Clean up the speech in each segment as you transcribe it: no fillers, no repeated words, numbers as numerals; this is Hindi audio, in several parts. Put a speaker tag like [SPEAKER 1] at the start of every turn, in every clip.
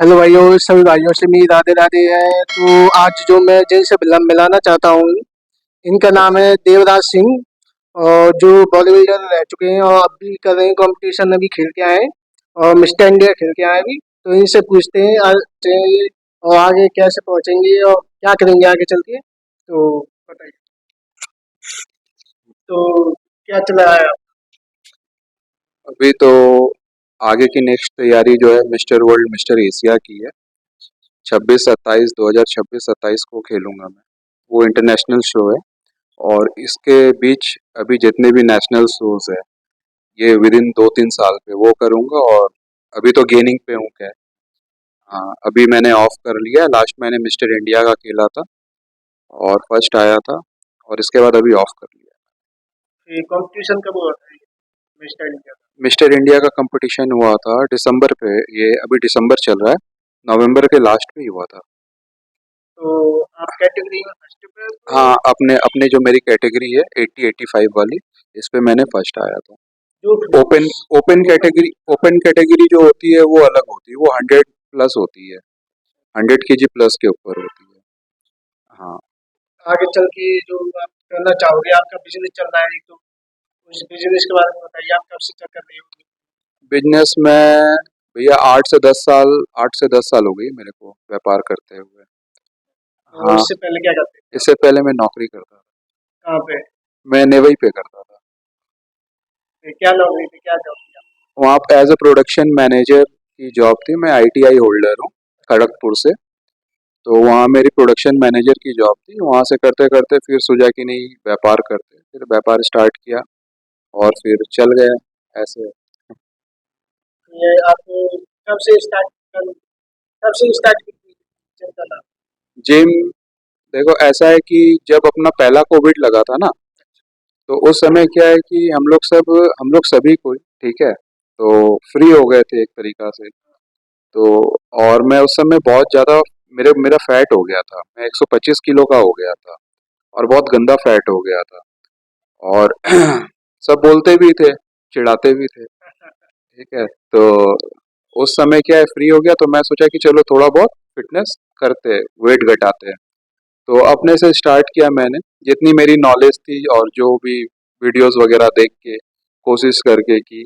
[SPEAKER 1] हेलो भाइयों, सभी भाइयों से मेरी राधे राधे है। तो आज जो मैं जिनसे मिलाना चाहता हूँ, इनका नाम है देवराज सिंह। और जो बॉडी बिल्डर रह चुके हैं और अभी कर रहे हैं कंपटीशन, अभी खेल के आए हैं और मिस्टर इंडिया खेल के आए अभी। तो इनसे पूछते हैं आज से और आगे कैसे पहुंचेंगे और क्या करेंगे आगे चल के। तो बताइए। तो क्या चला है आप?
[SPEAKER 2] अभी तो आगे की नेक्स्ट तैयारी जो है मिस्टर वर्ल्ड मिस्टर एशिया की है। 2026-27 को खेलूंगा मैं। वो इंटरनेशनल शो है और इसके बीच अभी जितने भी नेशनल शोज है ये विद इन 2-3 साल पे वो करूंगा। और अभी तो गेनिंग पे हूँ क्या। हाँ, अभी मैंने ऑफ कर लिया। लास्ट मैंने मिस्टर इंडिया का खेला था और फर्स्ट आया था और इसके बाद अभी ऑफ कर लिया।
[SPEAKER 1] ये कंपटीशन कब हुआ था, मिस्टर इंडिया का?
[SPEAKER 2] मिस्टर इंडिया का कंपटीशन हुआ था दिसंबर पे। ये अभी दिसंबर चल रहा है, नवंबर के लास्ट में ही हुआ था।
[SPEAKER 1] तो आप कैटेगरी में फर्स्ट पे तो
[SPEAKER 2] हाँ, अपने अपने जो मेरी कैटेगरी है 80-85 वाली, इस पे मैंने फर्स्ट आया था।
[SPEAKER 1] जो
[SPEAKER 2] ओपन ओपन कैटेगरी जो होती है वो अलग होती है, वो 100 प्लस होती है, 100 kg प्लस के ऊपर होती है। हाँ।
[SPEAKER 1] आगे चल के जो आप करना चाहोगे, आपका बिजनेस चल रहा है तो उस बिजनेस के बारे में बताइए, आप कब से चल कर रहे हो?
[SPEAKER 2] बिजनेस में भैया 8 से 10 साल हो गई मेरे को व्यापार करते हुए।
[SPEAKER 1] तो
[SPEAKER 2] हाँ,
[SPEAKER 1] इससे पहले क्या करते थे?
[SPEAKER 2] इससे पहले मैं नौकरी करता था।
[SPEAKER 1] कहाँ पे?
[SPEAKER 2] मैं नेवई पे करता था।
[SPEAKER 1] फिर क्या नौकरी थी, क्या जॉब किया?
[SPEAKER 2] वहाँ पे एज अ प्रोडक्शन मैनेजर की जॉब थी। मैं आईटीआई होल्डर हूँ खड़गपुर से। तो वहाँ मेरी प्रोडक्शन मैनेजर की जॉब थी। वहाँ से करते करते फिर सोचा कि नहीं व्यापार करते, फिर व्यापार स्टार्ट किया और फिर चल गया ऐसे।
[SPEAKER 1] ये आप कब से स्टार्ट की थी जिम करना?
[SPEAKER 2] जिम, देखो ऐसा है कि जब अपना पहला कोविड लगा था ना, तो उस समय क्या है कि हम लोग सभी को ठीक है, तो फ्री हो गए थे एक तरीका से। तो और मैं उस समय बहुत ज़्यादा मेरा फैट हो गया था। मैं 125 किलो का हो गया था और बहुत गंदा फैट हो गया था। और सब बोलते भी थे, चिढ़ाते भी थे, ठीक है। तो उस समय क्या है, फ्री हो गया तो मैं सोचा कि चलो थोड़ा बहुत फिटनेस करते हैं, वेट घटाते हैं। तो अपने से स्टार्ट किया मैंने, जितनी मेरी नॉलेज थी और जो भी वीडियोस वगैरह देख के कोशिश करके की,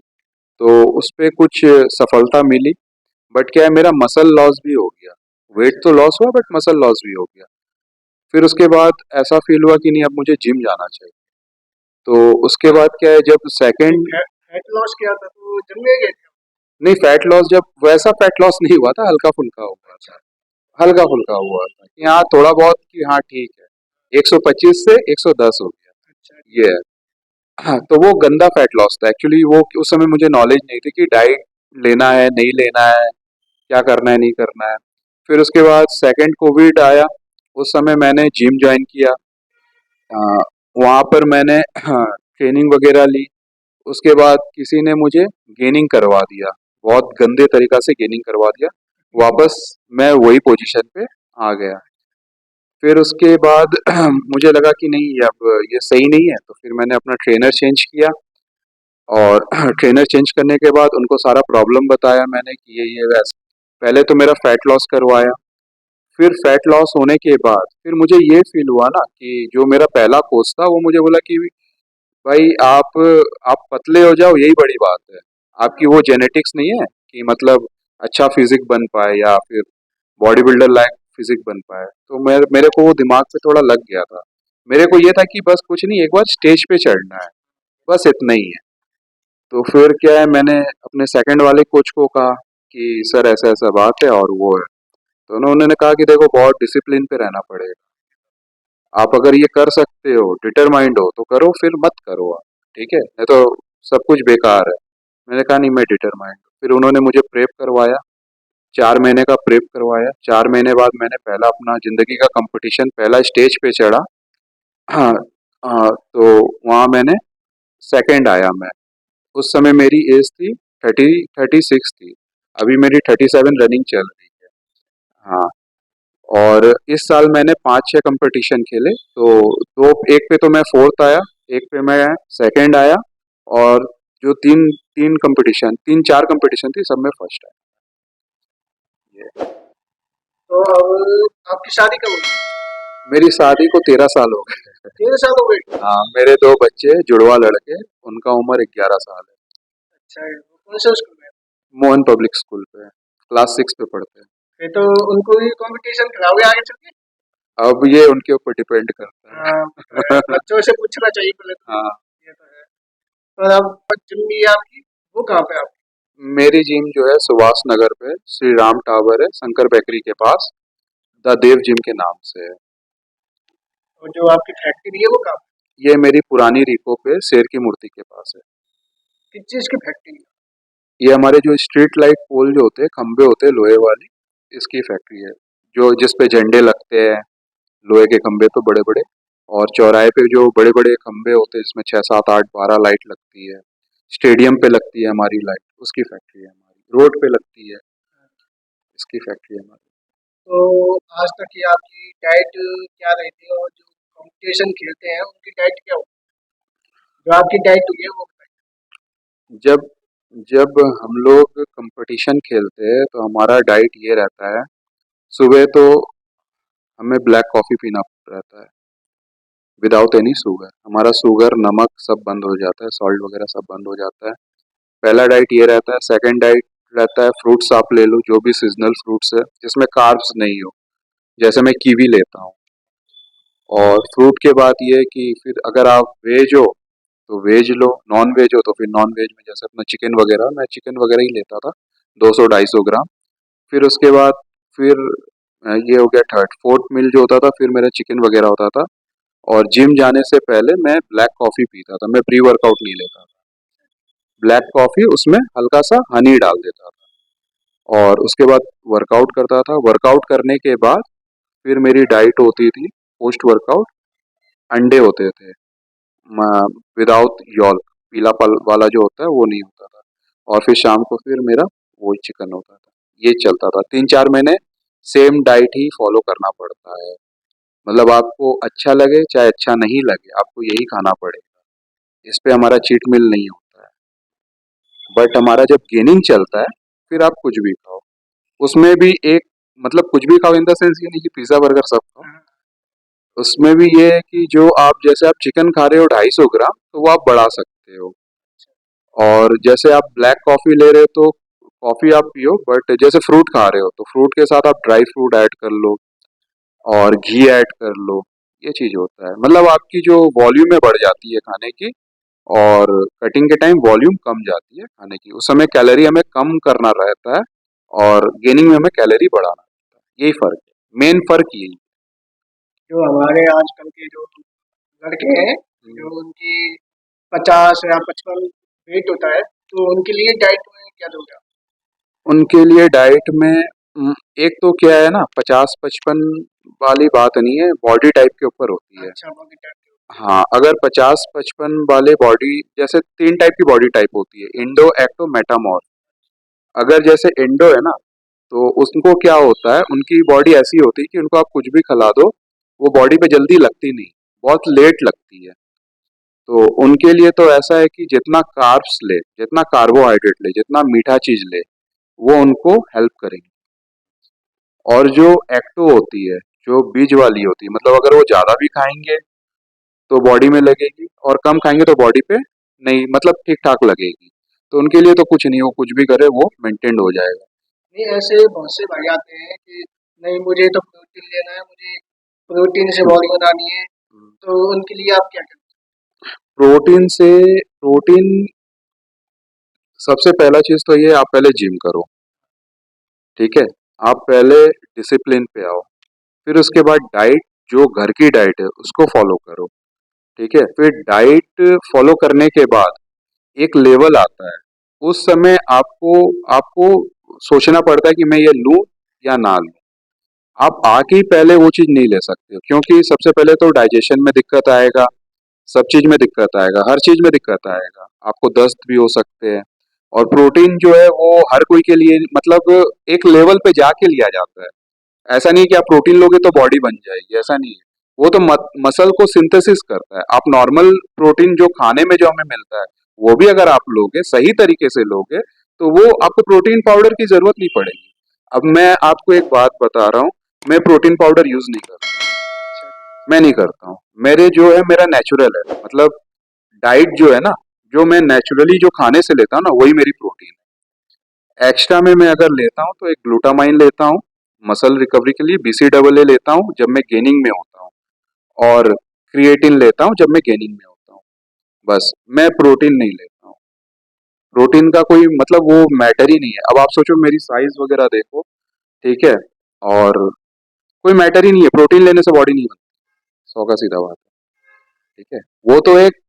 [SPEAKER 2] तो उस पे कुछ सफलता मिली। बट क्या है, मेरा मसल लॉस भी हो गया। वेट तो लॉस हुआ बट मसल लॉस भी हो गया। फिर उसके बाद ऐसा फील हुआ कि नहीं अब मुझे जिम जाना चाहिए। तो उसके बाद क्या है, जब
[SPEAKER 1] तो
[SPEAKER 2] सेकंड,
[SPEAKER 1] फैट लॉस किया था तो जिम में गए थे?
[SPEAKER 2] नहीं फैट लॉस, जब वैसा फैट लॉस नहीं हुआ था, हल्का फुल्का हुआ था। हल्का फुल्का हुआ था कि हाँ थोड़ा बहुत कि हाँ ठीक है, 125 से 110 हो
[SPEAKER 1] अच्छा।
[SPEAKER 2] गया ये है। हाँ, तो वो गंदा फैट लॉस था एक्चुअली। वो उस समय मुझे नॉलेज नहीं थी कि डाइट लेना है नहीं लेना है, क्या करना है नहीं करना है। फिर उसके बाद सेकंड कोविड आया, उस समय मैंने जिम ज्वाइन किया। वहाँ पर मैंने ट्रेनिंग वगैरह ली। उसके बाद किसी ने मुझे गेनिंग करवा दिया, बहुत गंदे तरीका से गेनिंग करवा दिया। वापस मैं वही पोजीशन पे आ गया। फिर उसके बाद मुझे लगा कि नहीं अब ये सही नहीं है, तो फिर मैंने अपना ट्रेनर चेंज किया। और ट्रेनर चेंज करने के बाद उनको सारा प्रॉब्लम बताया मैंने कि ये वैसा। पहले तो मेरा फैट लॉस करवाया। फिर फैट लॉस होने के बाद फिर मुझे ये फील हुआ ना कि जो मेरा पहला कोच था वो मुझे बोला कि भाई आप पतले हो जाओ यही बड़ी बात है। आपकी वो जेनेटिक्स नहीं है कि मतलब अच्छा फिजिक बन पाए या फिर बॉडी बिल्डर लायक फिजिक बन पाए। तो मेरे को वो दिमाग पे थोड़ा लग गया था। मेरे को ये था कि बस कुछ नहीं, एक बार स्टेज पे चढ़ना है, बस इतना ही है। तो फिर क्या है, मैंने अपने सेकंड वाले कोच को कहा कि सर ऐसा ऐसा बात है और वो है। तो उन्होंने कहा कि देखो बहुत डिसिप्लिन पे रहना पड़ेगा। आप अगर ये कर सकते हो, डिटरमाइंड हो तो करो, फिर मत करो आप, ठीक है, नहीं तो सब कुछ बेकार है। मैंने कहा नहीं मैं डिटरमाइंड हूँ। फिर उन्होंने मुझे प्रेप करवाया, 4 महीने का प्रेप करवाया। 4 महीने बाद मैंने पहला अपना जिंदगी का कंपटीशन, पहला स्टेज पे चढ़ा। हाँ, हाँ, तो वहाँ मैंने सेकंड आया मैं। उस समय मेरी एज थी 36 थी। अभी मेरी 37 रनिंग चल रही है। हाँ। और इस साल मैंने 5-6 कंपटीशन खेले। तो दो, एक पे तो मैं फोर्थ आया, एक पे मैं सेकंड आया। और जो तीन तीन कंपटीशन, 3-4 कंपटीशन थी सब में फर्स्ट आया। ये
[SPEAKER 1] तो अब आपकी शादी कब हुई?
[SPEAKER 2] मेरी शादी को 13 साल हो गए।
[SPEAKER 1] 13 साल हो गए?
[SPEAKER 2] हाँ, मेरे 2 बच्चे जुड़वा लड़के, उनका उम्र 11 साल है।
[SPEAKER 1] अच्छा है, वो कौन से स्कूल में?
[SPEAKER 2] मोहन पब्लिक स्कूल पे, क्लास 6 पे पढ़ते हैं।
[SPEAKER 1] फिर तो उनको भी कंपटीशन कराओगे आगे चल के?
[SPEAKER 2] अब ये उनके ऊपर डिपेंड करता
[SPEAKER 1] हाँ,
[SPEAKER 2] है।
[SPEAKER 1] बच्चों से पूछना चाहिए पहले तो।
[SPEAKER 2] हाँ,
[SPEAKER 1] ये तो है। और अब जिम भी है आपकी, वो कहाँ पे है आपकी?
[SPEAKER 2] मेरी जिम जो है सुभाष नगर पे श्री राम टावर है, शंकर बेकरी के पास, द देव जिम के नाम से है।
[SPEAKER 1] और जो आपकी फैक्ट्री है वो कहाँ पे?
[SPEAKER 2] ये मेरी पुरानी रिको पे शेर की मूर्ति के पास है।
[SPEAKER 1] किस चीज़ की फैक्ट्री है?
[SPEAKER 2] ये हमारे जो स्ट्रीट लाइट पोल जो होते हैं, खंबे होते हैं लोहे वाली, इसकी फैक्ट्री है। जो जिस पे झंडे लगते हैं, लोहे के खंबे पे बड़े बड़े, और चौराहे पे जो बड़े बड़े खंबे होते हैं जिसमें 6 7 8 12 लाइट लगती है, स्टेडियम पे लगती है हमारी लाइट, उसकी फैक्ट्री है हमारी। रोड पे लगती है, इसकी फैक्ट्री है हमारी।
[SPEAKER 1] तो आज तक की आपकी डाइट क्या रहती है और जो कंपटीशन खेलते हैं उनकी डाइट क्या होती है? जो आपकी डाइट हुई है वो बताइए।
[SPEAKER 2] जब जब हम लोग कंपटीशन खेलते हैं तो हमारा डाइट ये रहता है, सुबह तो हमें ब्लैक कॉफ़ी पीना रहता है विदाउट एनी शुगर। हमारा शुगर, नमक सब बंद हो जाता है, सॉल्ट वगैरह सब बंद हो जाता है। पहला डाइट ये रहता है। सेकंड डाइट रहता है, फ्रूट्स आप ले लो, जो भी सीजनल फ्रूट्स है जिसमें कार्ब्स नहीं हो, जैसे मैं कीवी लेता हूँ। और फ्रूट के बाद ये है कि फिर अगर आप वेज हो तो वेज लो, नॉन वेज हो तो फिर नॉन वेज में जैसे अपना चिकन वगैरह, मैं चिकन वगैरह ही लेता था, 200 250 ग्राम। फिर उसके बाद फिर ये हो गया थर्ड। फोर्थ मील जो होता था फिर मेरा चिकन वगैरह होता था। और जिम जाने से पहले मैं ब्लैक कॉफ़ी पीता था, मैं प्री वर्कआउट नहीं लेता था। ब्लैक कॉफ़ी, उसमें हल्का सा हनी डाल देता था, और उसके बाद वर्कआउट करता था। वर्कआउट करने के बाद फिर मेरी डाइट होती थी पोस्ट वर्कआउट, अंडे होते थे विदाउट यॉल्क, पीला पल वाला जो होता है वो नहीं होता था। और फिर शाम को फिर मेरा वही चिकन होता था। ये चलता था 3 4 महीने। सेम डाइट ही फॉलो करना पड़ता है, मतलब आपको अच्छा लगे चाहे अच्छा नहीं लगे, आपको यही खाना पड़ेगा। इस पे हमारा चीट मिल नहीं होता है। बट हमारा जब गेनिंग चलता है फिर आप कुछ भी खाओ, उसमें भी एक, मतलब कुछ भी खाओ इन द सेंस ये नहीं कि पिज्जा बर्गर सब खाओ। उसमें भी ये है कि जो आप, जैसे आप चिकन खा रहे हो 250 ग्राम, तो वो आप बढ़ा सकते हो। और जैसे आप ब्लैक कॉफी ले रहे हो तो कॉफी आप पियो, बट जैसे फ्रूट खा रहे हो तो फ्रूट के साथ आप ड्राई फ्रूट ऐड कर लो और घी ऐड कर लो। ये चीज होता है, मतलब आपकी जो वॉल्यूम है बढ़ जाती है खाने की, और कटिंग के टाइम वॉल्यूम कम जाती है खाने की। उस समय कैलोरी हमें कम करना रहता है, और गेनिंग में हमें कैलोरी बढ़ाना रहता है। यही फर्क है, मेन फर्क यही है।
[SPEAKER 1] जो हमारे आजकल के जो लड़के हैं, जो उनकी 50 या 55 वेट होता है, तो उनके लिए डाइट में क्या दोगे आप?
[SPEAKER 2] उनके लिए डाइट में एक तो क्या है ना, 50 55 वाली बात नहीं है, बॉडी टाइप के ऊपर होती है।
[SPEAKER 1] अच्छा, बॉडी टाइप के
[SPEAKER 2] हाँ, अगर 50 55 वाले बॉडी, जैसे 3 टाइप की बॉडी टाइप होती है, इंडो, एक्टो, मेटामॉर्फ। अगर जैसे इंडो है ना, तो उसको क्या होता है, उनकी बॉडी ऐसी होती है कि उनको आप कुछ भी खिला दो, वो बॉडी पे जल्दी लगती नहीं, बहुत लेट लगती है। तो उनके लिए तो ऐसा है कि जितना कार्ब्स ले, जितना कार्बोहाइड्रेट ले, जितना मीठा चीज ले, वो उनको हेल्प करेंगे। और जो एक्टो होती है, जो बीज वाली होती है, मतलब अगर वो ज्यादा भी खाएंगे तो बॉडी में लगेगी, और कम खाएंगे तो बॉडी पे नहीं, मतलब ठीक ठाक लगेगी। तो उनके लिए तो कुछ नहीं, वो कुछ भी करे वो मेंटेन हो जाएगा।
[SPEAKER 1] नहीं, ऐसे बहुत से भाई आते हैं कि नहीं मुझे तो प्रोटीन लेना है, मुझे प्रोटीन से बॉडी बनानी है, तो उनके लिए आप क्या करते
[SPEAKER 2] प्रोटीन से, प्रोटीन, सबसे पहला चीज तो ये, आप पहले जिम करो, ठीक है। आप पहले डिसिप्लिन पे आओ, फिर उसके बाद डाइट, जो घर की डाइट है उसको फॉलो करो, ठीक है। फिर डाइट फॉलो करने के बाद एक लेवल आता है, उस समय आपको आपको सोचना पड़ता है कि मैं ये लूं या ना लूं। आप आके ही पहले वो चीज नहीं ले सकते हो, क्योंकि सबसे पहले तो डाइजेशन में दिक्कत आएगा, सब चीज में दिक्कत आएगा, हर चीज में दिक्कत आएगा, आपको दस्त भी हो सकते हैं। और प्रोटीन जो है वो हर कोई के लिए, मतलब एक लेवल पे जाके लिया जाता है। ऐसा नहीं है कि आप प्रोटीन लोगे तो बॉडी बन जाएगी, ऐसा नहीं है। वो तो मसल को सिंथेसिस करता है। आप नॉर्मल प्रोटीन जो खाने में जो हमें मिलता है, वो भी अगर आप लोगे, सही तरीके से लोगे, तो वो आपको प्रोटीन पाउडर की जरूरत नहीं पड़ेगी। अब मैं आपको एक बात बता रहा हूँ, मैं प्रोटीन पाउडर यूज नहीं करता,
[SPEAKER 1] अच्छा जी।
[SPEAKER 2] मैं नहीं करता हूँ। मेरे जो है मेरा नेचुरल है, मतलब डाइट जो है ना, जो मैं नेचुरली जो खाने से लेता हूँ ना, वही मेरी प्रोटीन है। एक्स्ट्रा में मैं अगर लेता हूँ तो एक ग्लूटामाइन लेता हूँ मसल रिकवरी के लिए, बीसी डबल ए लेता हूँ जब मैं गेनिंग में होता हूँ, और क्रिएटिन लेता हूँ जब मैं गेनिंग में होता हूँ। बस मैं प्रोटीन नहीं लेता हूँ। प्रोटीन का कोई मतलब वो मैटर ही नहीं है। अब आप सोचो मेरी साइज वगैरह देखो, ठीक है, और कोई मैटर ही नहीं है, प्रोटीन लेने से बॉडी नहीं बनती, सौ का सीधा बात है। ठीक है, वो तो एक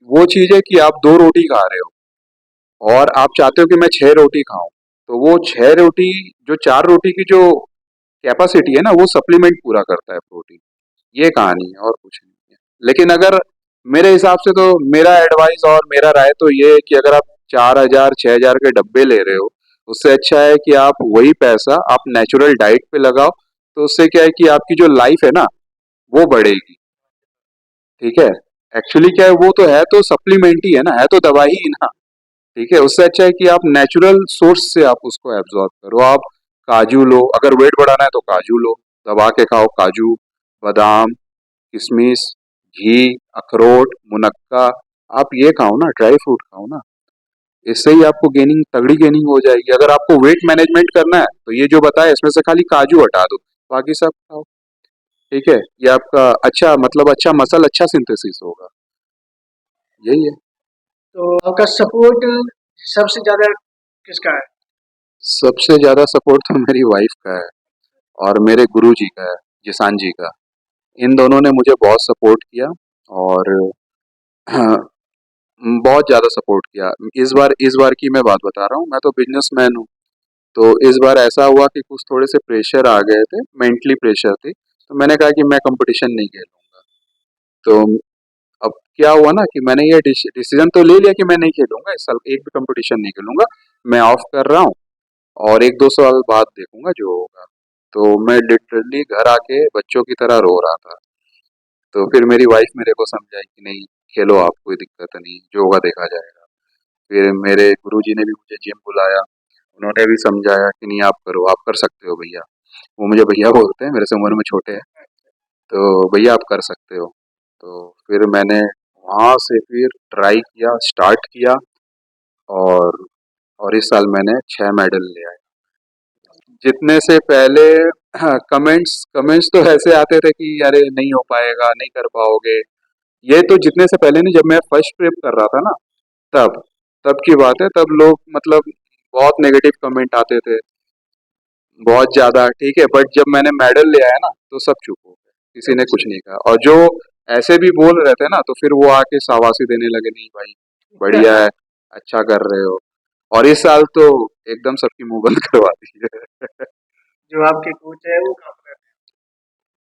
[SPEAKER 2] वो चीज है कि आप दो रोटी खा रहे हो और आप चाहते हो कि मैं छह रोटी खाऊं, तो वो छह रोटी, जो चार रोटी की जो कैपेसिटी है ना, वो सप्लीमेंट पूरा करता है प्रोटीन। ये कहानी है और कुछ नहीं है। लेकिन अगर मेरे हिसाब से तो मेरा एडवाइस और मेरा राय तो ये है कि अगर आप 4,000 6,000 के डब्बे ले रहे हो, उससे अच्छा है कि आप वही पैसा आप नेचुरल डाइट पे लगाओ। तो उससे क्या है कि आपकी जो लाइफ है ना, वो बढ़ेगी। ठीक है, एक्चुअली क्या है, वो तो है तो सप्लीमेंट ही है तो दवाई ही ना। ठीक है, उससे अच्छा है कि आप नेचुरल सोर्स से आप उसको एब्जॉर्ब करो। आप काजू लो, अगर वेट बढ़ाना है तो काजू लो, दबा के खाओ काजू, बादाम, किशमिश, घी, अखरोट, मुनक्का, आप ये खाओ ना, ड्राई फ्रूट खाओ ना। इससे ही आपको गेनिंग, तगड़ी गेनिंग हो जाएगी। अगर आपको वेट मैनेजमेंट करना है तो ये जो बताया इसमें से खाली काजू हटा दो, बाकी सब खाओ। ठीक है, ये आपका अच्छा मतलब अच्छा मसल, अच्छा सिंथेसिस होगा। यही है।
[SPEAKER 1] तो आपका सपोर्ट सबसे ज़्यादा किसका है?
[SPEAKER 2] सबसे ज्यादा सपोर्ट तो मेरी वाइफ का है और मेरे गुरुजी का है, जिसान जी का। इन दोनों ने मुझे बहुत सपोर्ट किया और बहुत ज़्यादा सपोर्ट किया। इस बार की मैं बात बता रहा हूँ, मैं तो बिज़नेसमैन हूँ। तो इस बार ऐसा हुआ कि कुछ थोड़े से प्रेशर आ गए थे, मेंटली प्रेशर थी, तो मैंने कहा कि मैं कंपटीशन नहीं खेलूँगा। तो अब क्या हुआ ना कि मैंने ये डिसीज़न तो ले लिया कि मैं नहीं खेलूँगा, इस साल एक भी कंपटीशन नहीं खेलूँगा। मैं ऑफ कर रहा हूँ और 1-2 साल बाद देखूँगा जो होगा। तो मैं लिटरली घर आके बच्चों की तरह रो रहा था। तो फिर मेरी वाइफ मेरे को समझाई कि नहीं, खेलो आप, कोई दिक्कत नहीं, जो होगा देखा जाएगा। फिर मेरे गुरुजी ने भी मुझे जिम बुलाया, उन्होंने भी समझाया कि नहीं आप करो, आप कर सकते हो भैया। वो मुझे भैया बोलते हैं, मेरे से उम्र में छोटे हैं, तो भैया आप कर सकते हो। तो फिर मैंने वहाँ से फिर ट्राई किया, स्टार्ट किया, और इस साल मैंने 6 मेडल ले आया। जीतने से पहले हाँ, कमेंट्स कमेंट्स तो ऐसे आते थे कि अरे नहीं हो पाएगा, नहीं कर पाओगे। ये तो जीतने से पहले नहीं, जब मैं फर्स्ट प्रेप कर रहा था ना, तब तब की बात है। तब लोग मतलब बहुत नेगेटिव कमेंट आते थे, बहुत ज्यादा। ठीक है, बट जब मैंने मेडल ले आया ना, तो सब चुप हो गए, किसी ने कुछ नहीं कहा। और जो ऐसे भी बोल रहे थे ना, तो फिर वो आके शाबाशी देने लगे, नहीं भाई बढ़िया है, अच्छा कर रहे हो। और इस साल तो एकदम सबकी मुंह बंद करवा दी है।
[SPEAKER 1] जो आपके कोच है वो कहाँ पर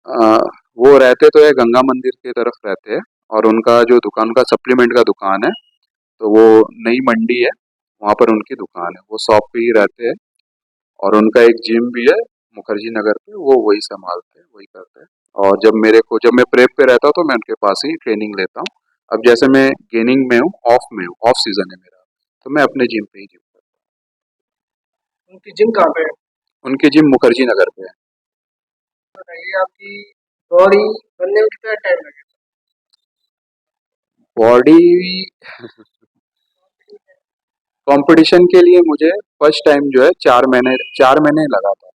[SPEAKER 2] अ, वो रहते तो है गंगा मंदिर की तरफ रहते हैं, और उनका जो दुकान का सप्लीमेंट का दुकान है, तो वो नई मंडी है, वहाँ पर उनकी दुकान है, वो शॉप पे ही रहते हैं। और उनका एक जिम भी है मुखर्जी नगर पे, वो वही संभालते हैं, वही करते हैं। और जब मैं प्रेप पे रहता हूँ तो मैं उनके पास ही ट्रेनिंग लेता हूँ। अब जैसे मैं गेनिंग में हूँ, ऑफ सीजन है मेरा, तो मैं अपने जिम पे ही जिम करता
[SPEAKER 1] है? उनकी जिम कहाँ पे है?
[SPEAKER 2] हूँ। उनकी जिम मुखर्जी नगर पे है।
[SPEAKER 1] बताइए आपकी बॉडी बनने में कितना टाइम लगेगा?
[SPEAKER 2] बॉडी कंपटीशन के लिए मुझे फर्स्ट टाइम जो है 4 महीने लगा था।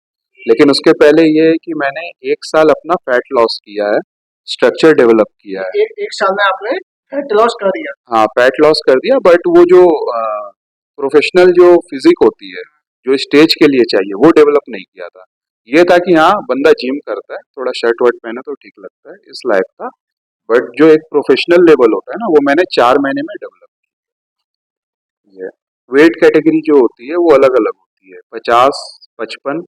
[SPEAKER 2] लेकिन उसके पहले ये है कि मैंने 1 साल अपना फैट लॉस किया है, स्ट्रक्चर डेवलप किया है।
[SPEAKER 1] एक साल में आपने फैट लॉस कर दिया?
[SPEAKER 2] हाँ, फैट लॉस कर दिया, बट वो जो प्रोफेशनल जो फिजिक होती है, जो स्टेज के लिए चाहिए, वो डेवलप नहीं किया था। ये था कि हाँ बंदा जिम करता है, थोड़ा शर्ट वर्ट पहने तो ठीक लगता है, इस लायक था। बट जो एक प्रोफेशनल लेवल होता है ना, वो मैंने 4 महीने में डेवलप किया है। वेट कैटेगरी जो होती है वो अलग अलग होती है, 50, 55,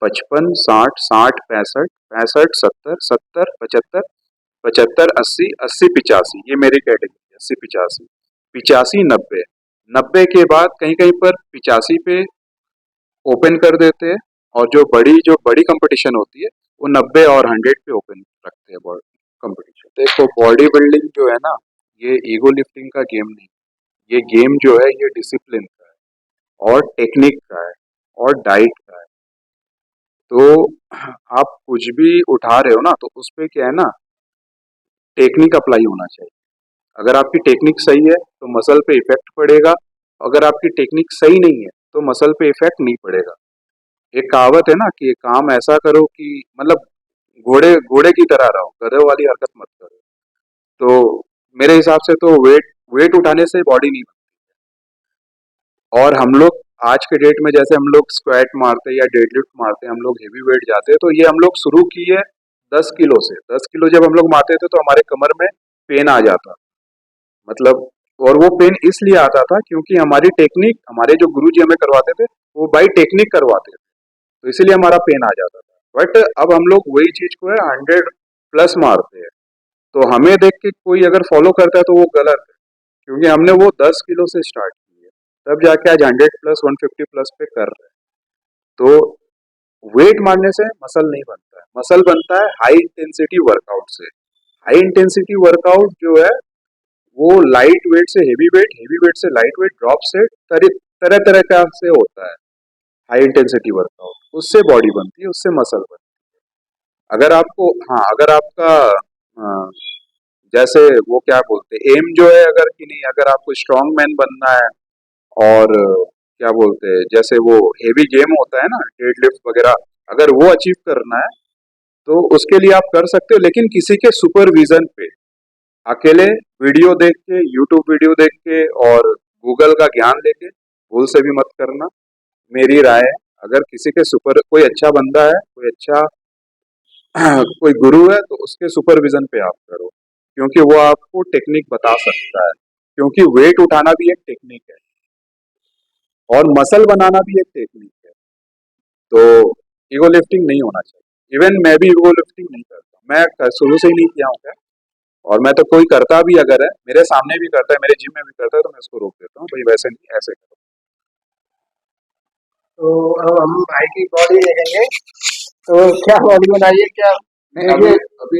[SPEAKER 2] 55, 60, 60, 65, 65, 70, 70, 75, 75, 80, 80, 85, ये मेरी कैटेगरी है, 80, 85, 85, 90। 90 के बाद कहीं कहीं पर 85 पे ओपन कर देते हैं, और जो बड़ी कंपटीशन होती है, वो 90 और 100 पे ओपन रखते हैं कंपटीशन। देखो बॉडी बिल्डिंग जो है ना, ये ईगो लिफ्टिंग का गेम नहीं, ये गेम जो है ये डिसिप्लिन का है, और टेक्निक का है, और डाइट का है। तो आप कुछ भी उठा रहे हो ना, तो उस पे क्या है ना, टेक्निक अप्लाई होना चाहिए। अगर आपकी टेक्निक सही है तो मसल पे इफेक्ट पड़ेगा, अगर आपकी टेक्निक सही नहीं है तो मसल पे इफेक्ट नहीं पड़ेगा। एक कहावत है ना कि ये काम ऐसा करो कि मतलब घोड़े घोड़े की तरह रहो, गधे वाली हरकत मत करो। तो मेरे हिसाब से तो वेट वेट उठाने से बॉडी नहीं बनती। और हम लोग आज के डेट में जैसे हम लोग स्क्वाट मारते हैं या डेडलिफ्ट मारते हैं, हम लोग हेवी वेट जाते हैं, तो ये हम लोग शुरू किए 10 किलो से। 10 किलो जब हम लोग मारते थे तो हमारे कमर में पेन आ जाता, मतलब, और वो पेन इसलिए आता था क्योंकि हमारी टेक्निक, हमारे जो गुरुजी हमें करवाते थे वो बाई टेक्निक करवाते थे, तो इसीलिए हमारा पेन आ जाता था। बट अब हम लोग वही चीज को है 100+ मारते हैं, तो हमें देख के कोई अगर फॉलो करता है तो वो गलत है, क्योंकि हमने वो 10 किलो से स्टार्ट की है, तब जाके आज 100+, 150+ पे कर रहे हैं। तो वेट मारने से मसल नहीं बनता है, मसल बनता है हाई इंटेंसिटी वर्कआउट से। हाई इंटेंसिटी वर्कआउट जो है वो लाइट वेट से हेवी वेट, हेवी वेट से लाइट वेट, ड्रॉप से तरह तरह का से होता है। हाई इंटेंसिटी वर्कआउट, उससे बॉडी बनती है, उससे मसल बनती है। अगर आपको, हाँ, अगर आपका जैसे वो क्या बोलते हैं, एम जो है, अगर कि नहीं, अगर आपको स्ट्रॉन्ग मैन बनना है और क्या बोलते हैं, जैसे वो हेवी गेम होता है ना, डेडलिफ्ट वगैरह, अगर वो अचीव करना है तो उसके लिए आप कर सकते हो, लेकिन किसी के सुपरविजन पे, अकेले वीडियो देख के, यूट्यूब वीडियो देख के और गूगल का ज्ञान लेके भूल से भी मत करना। मेरी राय है, अगर किसी के सुपर, कोई अच्छा बंदा है, कोई अच्छा कोई गुरु है, तो उसके सुपरविजन पे आप करो, क्योंकि वो आपको टेक्निक बता सकता है, क्योंकि वेट उठाना भी एक टेक्निक है और मसल बनाना भी एक टेक्निक है। तो ईगो लिफ्टिंग नहीं होना चाहिए। इवन मैं भी ईगो लिफ्टिंग नहीं करता, मैं शुरू से ही नहीं किया हूँ क्या, और मैं तो कोई करता भी अगर है, मेरे सामने भी करता है, मेरे जिम में भी करता है, तो मैं उसको रोक देता हूँ, भाई वैसे नहीं, ऐसे करो।
[SPEAKER 1] तो अब हम भाई की बॉडी देखेंगे, तो क्या बॉडी बनाई है, क्या
[SPEAKER 2] अभी अभी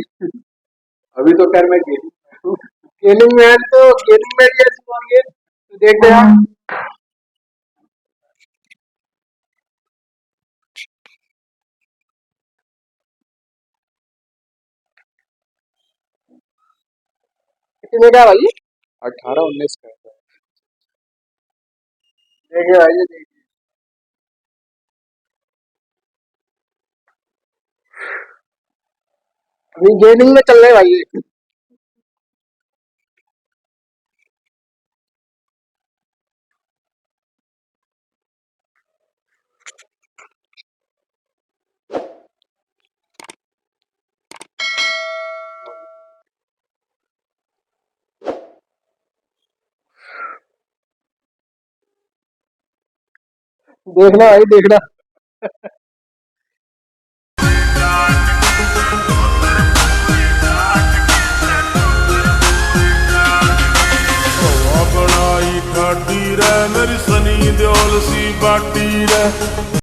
[SPEAKER 2] अभी तो खैर मैं गेमिंग
[SPEAKER 1] गेमिंग मैन, तो गेमिंग मैन जैसी बॉडी है, तो देखते हैं हम। कितने का भाई?
[SPEAKER 2] 18-19 का है।
[SPEAKER 1] देखिए भाई, ये देखिए, अभी गेमिंग में चल रहे हैं भाई ये। देखना भाई, देखना।
[SPEAKER 3] हवा बनाई ठाडी रे मेरी सनी देओल सी बाटी रे।